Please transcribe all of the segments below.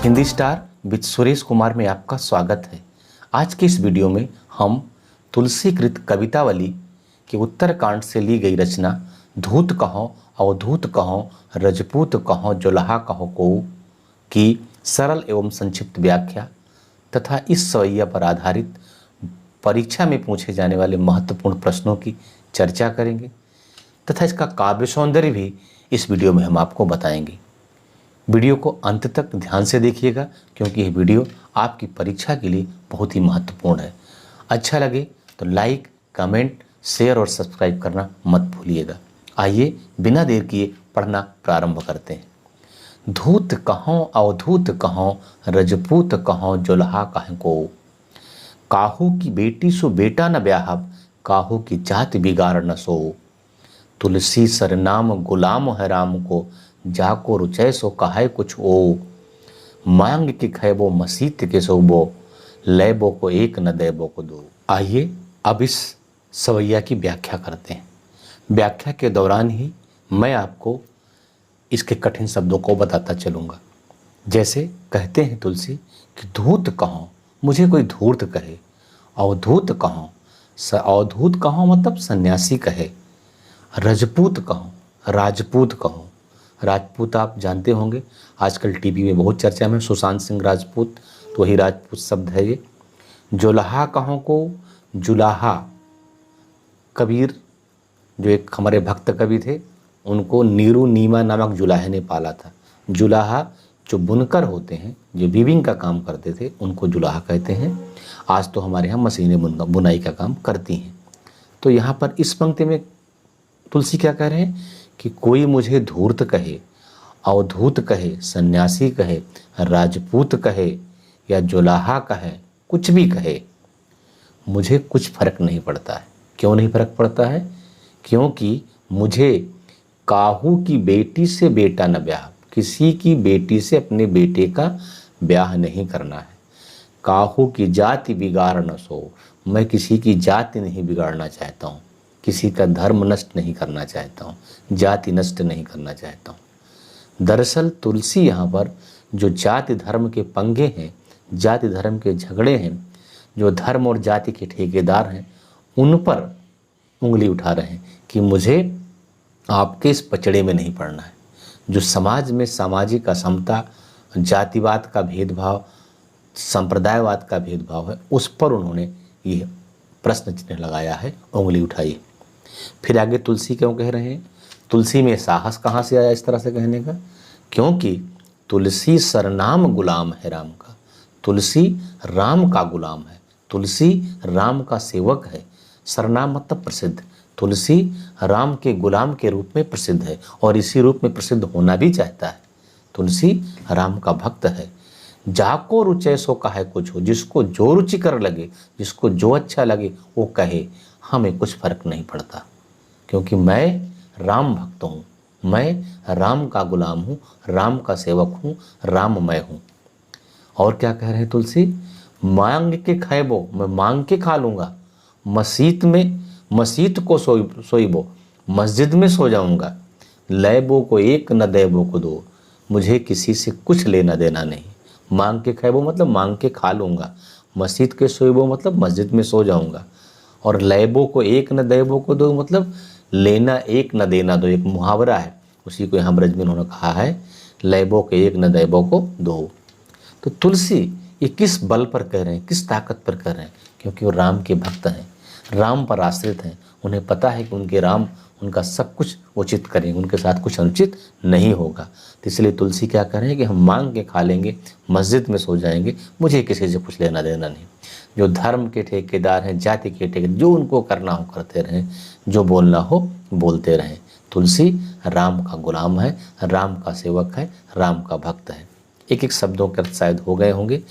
Hindi star with Suresh Kumar में आपका स्वागत है। आज की इस वीडियो में हम तुलसीकृत कवितावली के उत्तरकांड से ली गई रचना धूत कहो अवधूत कहो रजपूत कहो जुलाहा कहो को की सरल एवं संक्षिप्त व्याख्या तथा इस सवैया पर आधारित परीक्षा में पूछे जाने वाले महत्वपूर्ण प्रश्नों की चर्चा करेंगे तथा इसका काव्य सौंदर्य भी इस वीडियो में हम आपको बताएंगे। वीडियो को अंत तक ध्यान से देखिएगा क्योंकि यह वीडियो आपकी परीक्षा के लिए बहुत ही महत्वपूर्ण है। अच्छा लगे तो लाइक, कमेंट, शेयर और सब्सक्राइब करना मत भूलिएगा। आइए बिना देर किए पढ़ना प्रारंभ करते हैं। धूत कहो अवधूत कहो रजपूत कहो जुलाहा कहो को काहू की बेटी सो बेटा न ब्याहब काहू की जाति बिगाड़ न सो तुलसी सरनाम गुलाम है राम को जाको रुचय सो कहे कुछ ओ मांग के खैबो मसीत के सोबो लेबो को एक न देबो को दो। आइए अब इस सवैया की व्याख्या करते हैं। व्याख्या के दौरान ही मैं आपको इसके कठिन शब्दों को बताता चलूँगा। जैसे कहते हैं तुलसी कि धूत कहो, मुझे कोई धूर्त कहे। अवधूत कहो, अवधूत कहो मतलब सन्यासी कहे। रजपूत कहो, राजपूत कहो। राजपूत आप जानते होंगे, आजकल टीवी में बहुत चर्चा में सुशांत सिंह राजपूत, तो वही राजपूत शब्द है ये। जुलाहा कहो को, जुलाहा कबीर जो एक हमारे भक्त कवि थे, उनको नीरू नीमा नामक जुलाहे ने पाला था। जुलाहा जो बुनकर होते हैं, जो वीविंग का काम करते थे, उनको जुलाहा कहते हैं। आज तो हमारे यहाँ मशीनें बुनाई का काम करती हैं। तो यहाँ पर इस पंक्ति में तुलसी क्या कह रहे हैं कि कोई मुझे धूर्त कहे, अवधूत कहे, सन्यासी कहे, राजपूत कहे या जुलाहा कहे, कुछ भी कहे, मुझे कुछ फर्क नहीं पड़ता है। क्यों नहीं फर्क पड़ता है? क्योंकि मुझे काहू की बेटी से बेटा न ब्याह, किसी की बेटी से अपने बेटे का ब्याह नहीं करना है। काहू की जाति बिगाड़ न सो, मैं किसी की जाति नहीं बिगाड़ना चाहता हूँ, किसी का धर्म नष्ट नहीं करना चाहता हूँ, जाति नष्ट नहीं करना चाहता हूँ। दरअसल तुलसी यहाँ पर जो जाति धर्म के पंगे हैं, जाति धर्म के झगड़े हैं, जो धर्म और जाति के ठेकेदार हैं, उन पर उंगली उठा रहे हैं कि मुझे आपके इस पचड़े में नहीं पड़ना है। जो समाज में सामाजिक असमता, जातिवाद का भेदभाव, संप्रदायवाद का भेदभाव है, उस पर उन्होंने ये प्रश्न चिन्ह लगाया है, उंगली उठाई। फिर आगे तुलसी क्यों कह रहे हैं? तुलसी में साहस कहाँ से आया इस तरह से कहने का? क्योंकि तुलसी सरनाम गुलाम है राम का। तुलसी राम का गुलाम है, तुलसी राम का सेवक है। सरनाम मतलब प्रसिद्ध। तुलसी राम के गुलाम के रूप में प्रसिद्ध है और इसी रूप में प्रसिद्ध होना भी चाहता है। तुलसी राम का भक्त है। जाको रुचय सो कहे कुछ हो, जिसको जो रुचिकर लगे, जिसको जो अच्छा लगे वो कहे, हमें कुछ फर्क नहीं पड़ता क्योंकि मैं राम भक्त हूँ, मैं राम का गुलाम हूँ, राम का सेवक हूँ, राममय हूँ। और क्या कह रहे हैं तुलसी? मांग के खैबो, मैं मांग के खा लूँगा। मसीत में, मसीत को सोईबो, मस्जिद में सो जाऊँगा। लैबो को एक न देबो को दो, मुझे किसी से कुछ लेना देना नहीं। मांग के खैबो मतलब मांग के खा लूँगा। मस्जिद के सोईबो मतलब मस्जिद में सो जाऊँगा। और लैबो को एक न देबो को दो मतलब लेना एक न देना दो, एक मुहावरा है, उसी को यहाँ ब्रज में उन्होंने कहा है, लैबो के एक न देबो को दो। तो तुलसी ये किस बल पर कह रहे हैं, किस ताकत पर कह रहे हैं? क्योंकि वो राम के भक्त हैं, राम पर आश्रित हैं। उन्हें पता है कि उनके राम उनका सब कुछ उचित करेंगे, उनके साथ कुछ अनुचित नहीं होगा। तो इसलिए तुलसी क्या कह रहे हैं कि हम मांग के खा लेंगे, मस्जिद में सो जाएंगे, मुझे किसी से कुछ लेना देना नहीं। जो धर्म के ठेकेदार हैं, जाति के ठेकेदार, जो उनको करना हो करते रहें, जो बोलना हो बोलते रहें। तुलसी राम का गुलाम है, राम का सेवक है, राम का भक्त है। एक एक शब्दों के अर्थ शायद हो गए होंगे।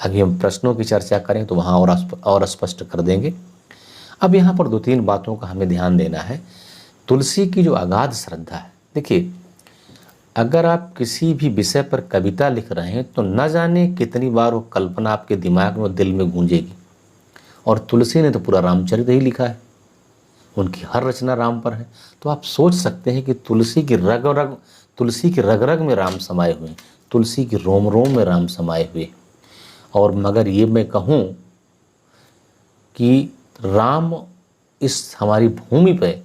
अभी हम प्रश्नों की चर्चा करें तो वहाँ और स्पष्ट कर देंगे। अब यहाँ पर दो तीन बातों का हमें ध्यान देना है। तुलसी की जो अगाध श्रद्धा है, देखिए अगर आप किसी भी विषय पर कविता लिख रहे हैं तो न जाने कितनी बार वो कल्पना आपके दिमाग में और दिल में गूंजेगी। और तुलसी ने तो पूरा रामचरित ही लिखा है, उनकी हर रचना राम पर है। तो आप सोच सकते हैं कि तुलसी की रग रग में राम समाये हुए हैं। तुलसी की रोम रोम में राम समाये हुए। और मगर ये मैं कहूँ कि राम इस हमारी भूमि पे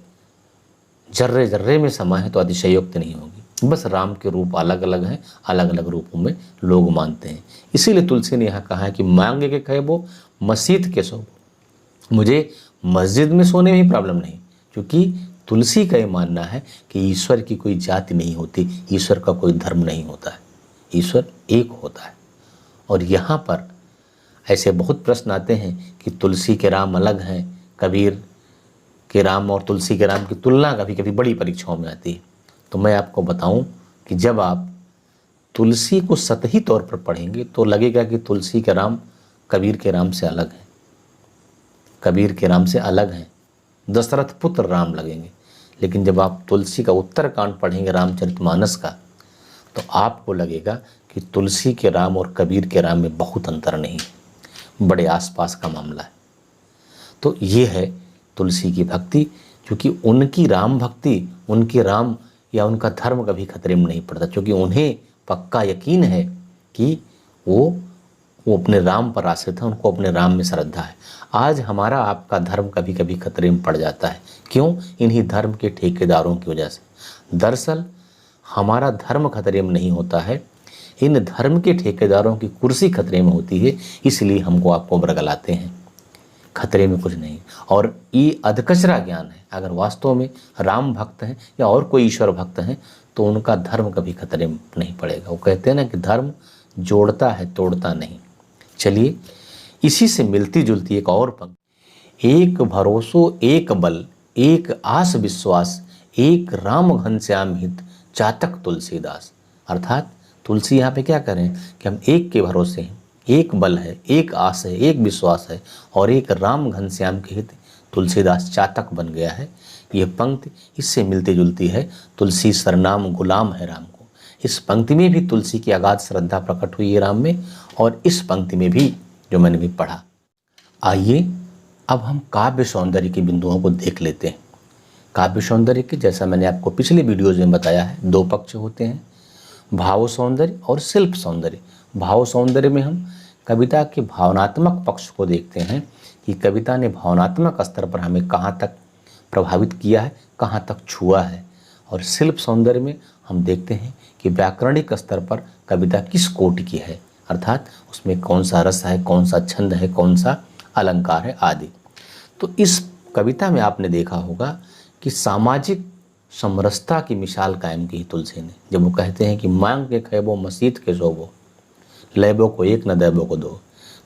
जर्रे जर्रे में समा है तो अतिशयोक्ति नहीं होगी। बस राम के रूप अलग अलग हैं, अलग अलग रूपों में लोग मानते हैं। इसीलिए तुलसी ने यहाँ कहा है कि मांगे के कहे वो मसीत के सो। मुझे मस्जिद में सोने में भी प्रॉब्लम नहीं, क्योंकि तुलसी का ये मानना है कि ईश्वर की कोई जाति नहीं होती, ईश्वर का कोई धर्म नहीं होता है, ईश्वर एक होता है। और यहाँ पर ऐसे बहुत प्रश्न आते हैं कि तुलसी के राम अलग हैं, कबीर के राम और तुलसी के राम की तुलना कभी कभी बड़ी परीक्षाओं में आती है। तो मैं आपको बताऊं कि जब आप तुलसी को सतही तौर पर पढ़ेंगे तो लगेगा कि तुलसी के राम कबीर के राम से अलग हैं, कबीर के राम से अलग हैं, दशरथ पुत्र राम लगेंगे। लेकिन जब आप तुलसी का उत्तरकांड पढ़ेंगे रामचरितमानस का, तो आपको लगेगा कि तुलसी के राम और कबीर के राम में बहुत अंतर नहीं, बड़े आसपास का मामला है। तो ये है तुलसी की भक्ति, क्योंकि उनकी राम भक्ति, उनके राम या उनका धर्म कभी खतरे में नहीं पड़ता, क्योंकि उन्हें पक्का यकीन है कि वो अपने राम पर आश्रित है, उनको अपने राम में श्रद्धा है। आज हमारा आपका धर्म कभी कभी खतरे में पड़ जाता है, क्यों? इन्हीं धर्म के ठेकेदारों की वजह से। दरअसल हमारा धर्म खतरे में नहीं होता है, इन धर्म के ठेकेदारों की कुर्सी खतरे में होती है, इसलिए हमको आपको बरगलाते हैं। खतरे में कुछ नहीं। और ये अधकचरा ज्ञान है। अगर वास्तव में राम भक्त हैं या और कोई ईश्वर भक्त हैं तो उनका धर्म कभी खतरे में नहीं पड़ेगा। वो कहते हैं ना कि धर्म जोड़ता है, तोड़ता नहीं। चलिए, इसी से मिलती जुलती एक और पंक्ति, एक भरोसो एक बल एक आस विश्वास एक राम घनश्याम हित चातक तुलसीदास। अर्थात तुलसी यहाँ पे क्या करें कि हम एक के भरोसे हैं, एक बल है, एक आस है, एक विश्वास है और एक राम घनश्याम के हित तुलसीदास चातक बन गया है। ये पंक्ति इससे मिलती जुलती है, तुलसी सरनाम गुलाम है राम को। इस पंक्ति में भी तुलसी की अगाध श्रद्धा प्रकट हुई है राम में, और इस पंक्ति में भी जो मैंने भी पढ़ा। आइए अब हम काव्य सौंदर्य के बिंदुओं को देख लेते हैं। काव्य सौंदर्य के, जैसा मैंने आपको पिछले वीडियोज में बताया है, दो पक्ष होते हैं, भाव सौंदर्य और शिल्प सौंदर्य। भाव सौंदर्य में हम कविता के भावनात्मक पक्ष को देखते हैं कि कविता ने भावनात्मक स्तर पर हमें कहाँ तक प्रभावित किया है, कहाँ तक छुआ है। और शिल्प सौंदर्य में हम देखते हैं कि व्याकरणिक स्तर पर कविता किस कोटि की है, अर्थात उसमें कौन सा रस है, कौन सा छंद है, कौन सा अलंकार है आदि। तो इस कविता में आपने देखा होगा कि सामाजिक समरसता की मिसाल कायम की तुलसी ने, जब वो कहते हैं कि मांग के खैबो मसीत के सोबो लैबो को एक न दैबो को दो।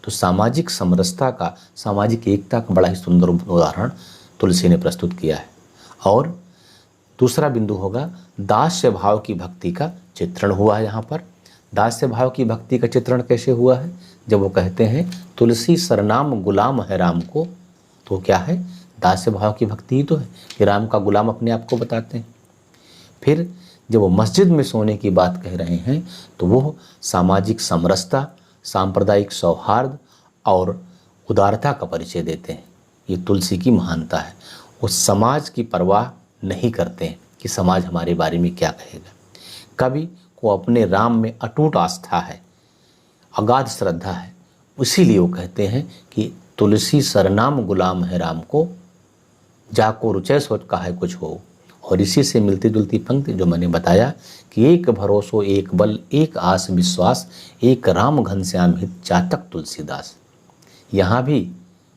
तो सामाजिक समरसता का, सामाजिक एकता का बड़ा ही सुंदर उदाहरण तुलसी ने प्रस्तुत किया है। और दूसरा बिंदु होगा दास्य भाव की भक्ति का चित्रण हुआ है। यहाँ पर दास्य भाव की भक्ति का चित्रण कैसे हुआ है, जब वो कहते हैं तुलसी सरनाम गुलाम है राम को, तो क्या है, दास्य भाव की भक्ति ही तो है कि राम का गुलाम अपने आप को बताते हैं। फिर जब वो मस्जिद में सोने की बात कह रहे हैं तो वो सामाजिक समरसता, सांप्रदायिक सौहार्द और उदारता का परिचय देते हैं। ये तुलसी की महानता है। वो समाज की परवाह नहीं करते हैं कि समाज हमारे बारे में क्या कहेगा। कवि को अपने राम में अटूट आस्था है, अगाध श्रद्धा है, इसीलिए वो कहते हैं कि तुलसी सरनाम गुलाम है राम को, जाको रुचय सोच का है कुछ हो। और इसी से मिलती जुलती पंक्ति जो मैंने बताया कि एक भरोसो एक बल एक आस विश्वास एक राम घनश्याम हित चातक तुलसीदास। यहाँ भी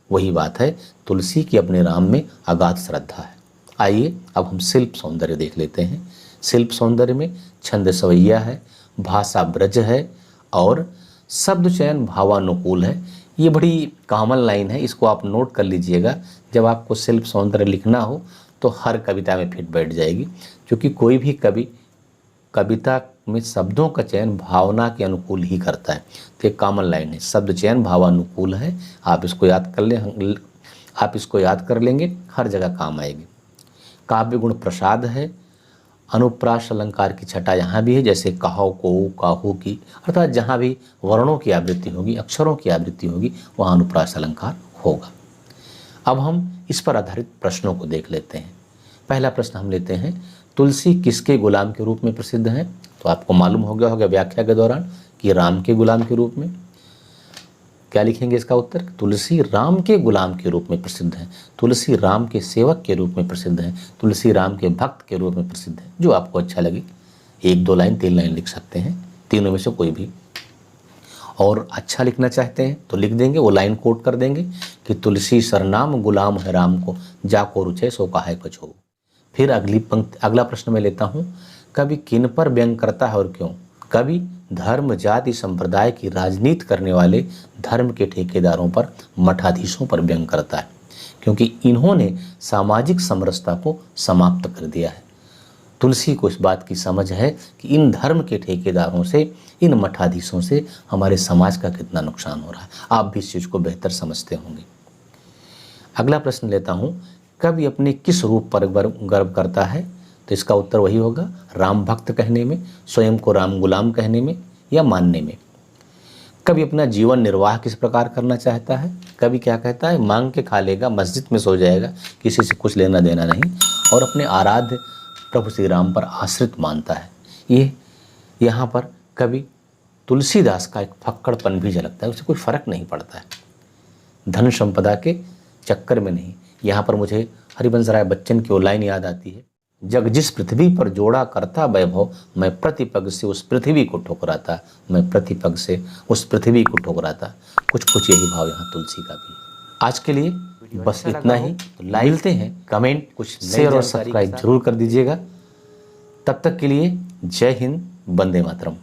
वही बात है, तुलसी की अपने राम में अगाध श्रद्धा है। आइए अब हम शिल्प सौंदर्य देख लेते हैं। शिल्प सौंदर्य में छंद सवैया है, भाषा ब्रज है और शब्द चयन भावानुकूल है। ये बड़ी कॉमन लाइन है, इसको आप नोट कर लीजिएगा। जब आपको शिल्प सौंदर्य लिखना हो तो हर कविता में फिट बैठ जाएगी, क्योंकि कोई भी कवि कविता में शब्दों का चयन भावना के अनुकूल ही करता है। तो एक कॉमन लाइन है, शब्द चयन भावानुकूल है। आप इसको याद कर लें, आप इसको याद कर लेंगे, हर जगह काम आएगी। काव्य गुण प्रसाद है, अनुप्रास अलंकार की छटा यहाँ भी है, जैसे कहो को काहू की, अर्थात जहाँ भी वर्णों की आवृत्ति होगी, अक्षरों की आवृत्ति होगी, वहाँ अनुप्रास अलंकार होगा। अब हम इस पर आधारित प्रश्नों को देख लेते हैं। पहला प्रश्न हम लेते हैं, तुलसी किसके गुलाम के रूप में प्रसिद्ध है? तो आपको मालूम हो गया होगा व्याख्या के दौरान कि राम के गुलाम के रूप में। क्या लिखेंगे इसका उत्तर? तुलसी राम के गुलाम के रूप में प्रसिद्ध है, तुलसी राम के सेवक के रूप में प्रसिद्ध है, तुलसी राम के भक्त के रूप में प्रसिद्ध है। जो आपको अच्छा लगे, 1-2 लाइन 3 लाइन लिख सकते हैं, तीनों में से कोई भी। और अच्छा लिखना चाहते हैं तो लिख देंगे, वो लाइन कोट कर देंगे कि तुलसी सरनाम गुलाम है राम को, जाको रुचे सो काहे कछो। फिर अगली पंक्ति, अगला प्रश्न मैं लेता हूँ, कवि किन पर व्यंग करता है और क्यों? कवि धर्म जाति संप्रदाय की राजनीति करने वाले धर्म के ठेकेदारों पर, मठाधीशों पर व्यंग करता है, क्योंकि इन्होंने सामाजिक समरसता को समाप्त कर दिया है। तुलसी को इस बात की समझ है कि इन धर्म के ठेकेदारों से, इन मठाधीशों से हमारे समाज का कितना नुकसान हो रहा है। आप भी इस चीज़ को बेहतर समझते होंगे। अगला प्रश्न लेता हूँ, कवि अपने किस रूप पर गर्व करता है? तो इसका उत्तर वही होगा, राम भक्त कहने में, स्वयं को राम गुलाम कहने में या मानने में। कवि अपना जीवन निर्वाह किस प्रकार करना चाहता है? कवि क्या कहता है? मांग के खा लेगा, मस्जिद में सो जाएगा, किसी से कुछ लेना देना नहीं, और अपने आराध्य प्रभु श्री राम पर आश्रित मानता है। ये यहाँ पर कवि तुलसीदास का एक फक्कड़पन भी झलकता है, उसे कोई फर्क नहीं पड़ता है, धन संपदा के चक्कर में नहीं। यहाँ पर मुझे हरिवंश राय बच्चन की वो लाइन याद आती है, जग जिस पृथ्वी पर जोड़ा करता वैभव, मैं प्रतिपग से उस पृथ्वी को ठुकराता, मैं प्रतिपग से उस पृथ्वी को ठुकराता। कुछ यही भाव यहाँ तुलसी का भी। आज के लिए बस इतना ही। तो मिलते हैं, कमेंट, कुछ शेयर और सब्सक्राइब जरूर कर दीजिएगा। तब तक के लिए जय हिंद, वंदे मातरम।